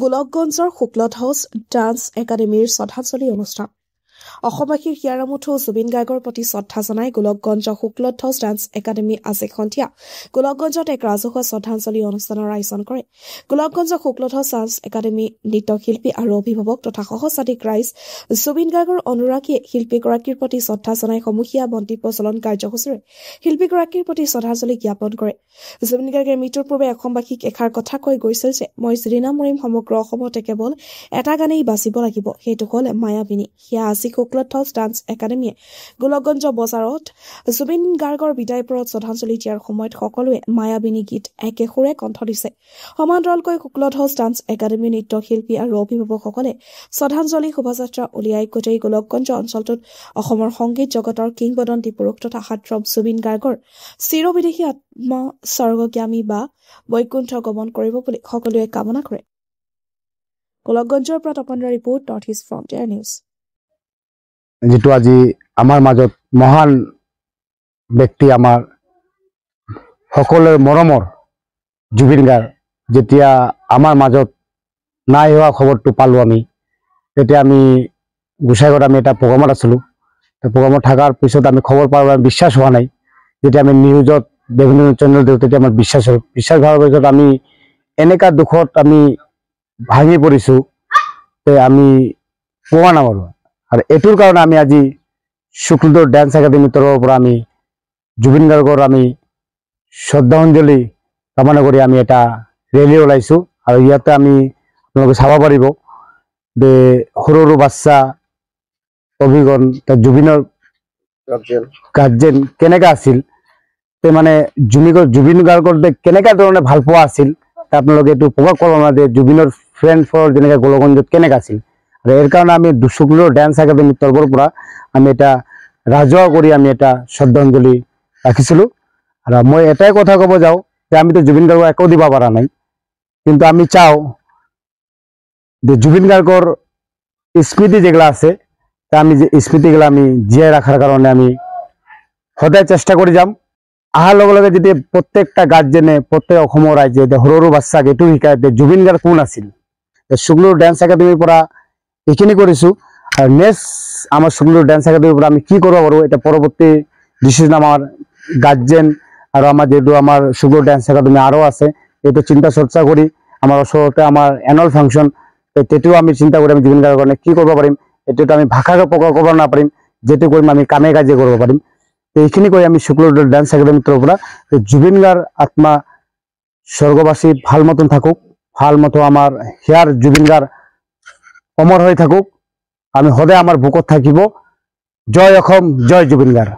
গোলকগঞ্জৰ শুক্লট house dance একাডেমীৰ শ্ৰদ্ধাঞ্জলি অনুষ্ঠান অসমবাসীৰ হিয়াৰমুঠু জুবিন গাৰ্গৰ প্ৰতি শ্ৰদ্ধা জনাই গোলকগঞ্জ শুক্লট হাউচ ডান্স একাডেমী আজি সন্ধিয়া গোলকগঞ্জত এক ৰাজহুৱা শ্ৰদ্ধাঞ্জলি অনুষ্ঠানৰ আয়োজন কৰে। গোলকগঞ্জ শুক্লট হাউচ ডান্স একাডেমী নৃত্যশিল্পী আৰু অভিভাৱক তথা সহস্ৰাধিক ৰাইজ জুবিন গাৰ্গৰ অনুৰাগীয়ে শিল্পীগৰাকীৰ প্ৰতি শ্ৰদ্ধা জনাই সমূহীয়া বন্তি প্ৰজ্বলন কাৰ্যসূচীৰে শিল্পীগৰাকীৰ প্ৰতি শ্ৰদ্ধাঞ্জলি জ্ঞাপন কৰে। জুবিন গাৰ্গে মৃত্যুৰ পূৰ্বে অসমবাসীক এষাৰ কথা কৈ গৈছিল যে মই যিদিনা মৰিম সমগ্ৰ অসমতে কেৱল এটা গানেই বাজিব লাগিব, সেইটো হ'ল মায়াবিনী। সেয়া আজি শুক্লট হাউচ ডান্স একাডেমীয়ে গোলকগঞ্জ বজাৰত জুবিন গাৰ্গৰ বিদায় পৰত শ্ৰদ্ধাঞ্জলি দিয়াৰ সময়ত সকলোৱে মায়াবিনী গীত একে সুৰে কণ্ঠ দিছে। সমান্তৰালকৈ শুক্লট হাউচ ডান্স একাডেমীৰ নৃত্যশিল্পী আৰু অভিভাৱকসকলে শ্ৰদ্ধাঞ্জলি শোভাযাত্ৰা উলিয়াই গোটেই গোলকগঞ্জ অঞ্চলটোত অসমৰ সংগীত জগতৰ কিংবদন্তি পুৰুষ তথা হাৰ্টথ্ৰব জুবিন গাৰ্গৰ চিৰবিদেহী আত্মা স্বৰ্গগামী বা বৈকুণ্ঠ গমন কৰিব বুলি সকলোৱে কামনা কৰে। গোলকগঞ্জৰ পৰা Tapan report, north east frontier news. যেটো আজি আমাৰ মাজত মহান ব্যক্তি আমাৰ সকলোৰে মৰমৰ জুবিন গাৰ্গ যেতিয়া আমাৰ মাজত নাই হোৱা খবৰটো পালো আমি, তেতিয়া আমি গোসাইগাঁৱত আমি এটা প্ৰগ্ৰামত আছিলোঁ। প্ৰগ্ৰামত থকাৰ পিছত আমি খবৰ পাওঁ, বিশ্বাস হোৱা নাই। যেতিয়া আমি নিউজত বিভিন্ন চেনেল দিওঁ তেতিয়া আমাৰ বিশ্বাস হোৱাৰ পিছত আমি এনেকা দুখত আমি ভাঙি পৰিছোঁ যে আমি পোৱা নাপাৰোঁ। আৰু এইটোৰ কাৰণে আমি আজি শুক্লট ডান্স একাডেমীৰ তৰফৰ পৰা আমি জুবিন গাৰ্গৰ আমি শ্ৰদ্ধাঞ্জলি কামনা কৰি আমি এটা ৰেলী ওলাইছোঁ। আৰু ইয়াতে আমি আপোনালোকে চাব পাৰিব যে সৰু সৰু বাচ্চা অভিগন জুবিনৰ গাৰ্জেন কেনেকা আছিল, মানে জুবিন গাৰ্গৰ কেনেকা ধৰণে ভাল পোৱা আছিল, আপোনালোকে এইটো প্ৰকাশ কৰিব নোৱাৰে যে জুবিনৰ ফ্ৰেণ্ড ফৰ যেনেকৈ গোলকগঞ্জত কেনেকা আছিল। আৰু ইয়াৰ কাৰণে আমি শুক্লট ডান্স একাডেমীৰ তৰফৰ পৰা আমি এটা ৰাজহুৱা কৰি আমি এটা শ্ৰদ্ধাঞ্জলি ৰাখিছিলোঁ। আৰু মই এটাই কথা ক'ব যাওঁ যে আমিতো জুবিন গাৰ্গক একো দিব পৰা নাই, কিন্তু আমি চাওঁ যে জুবিন গাৰ্গৰ স্মৃতি যেগুলা আছে আমি যে স্মৃতিগুলা আমি জীয়াই ৰাখাৰ কাৰণে আমি সদায় চেষ্টা কৰি যাম। আহাৰ লগে লগে যদি প্ৰত্যেকটা গাৰ্জেনে প্ৰত্যেক অসমৰ ৰাইজে সৰু সৰু বাচ্চাক এইটো শিকায় যে জুবিন গাৰ্গ কোন আছিল। শুক্লট ডান্স একাডেমীৰ পৰা এইখিনি কৰিছোঁ। আৰু নেক্সট আমাৰ শুক্লট ডান্স একাডেমীৰ পৰা আমি কি কৰিব পাৰোঁ, এটা পৰৱৰ্তী ডিচিশ্যন আমাৰ গাৰ্জেন আৰু আমাৰ যিহেতু আমাৰ শুক্লট ডান্স একাডেমী আৰু আছে, এইটো চিন্তা চৰ্চা কৰি আমাৰ ওচৰতে আমাৰ এনুৱেল ফাংচন, তেতিয়াও আমি চিন্তা কৰি আমি জুবিন গাৰ্গৰ কাৰণে কি কৰিব পাৰিম। এইটোতো আমি ভাষাকে প্ৰকাশ কৰিব নাপাৰিম, যেটো কৰিম আমি কামে কাজে কৰিব পাৰিম। এইখিনি কৰি আমি শুক্লট ডান্স একাডেমীৰ তৰফৰ পৰা জুবিন গাৰ্গ আত্মা স্বৰ্গবাসী ভাল মতন থাকুক, ভাল মতো আমাৰ হিয়াৰ জুবিন গাৰ্গ অমৰ হৈ থাকুক। আমি সদায় আমাৰ বুকত থাকিব। জয় অসম, জয় জুবিন গাৰ্গ।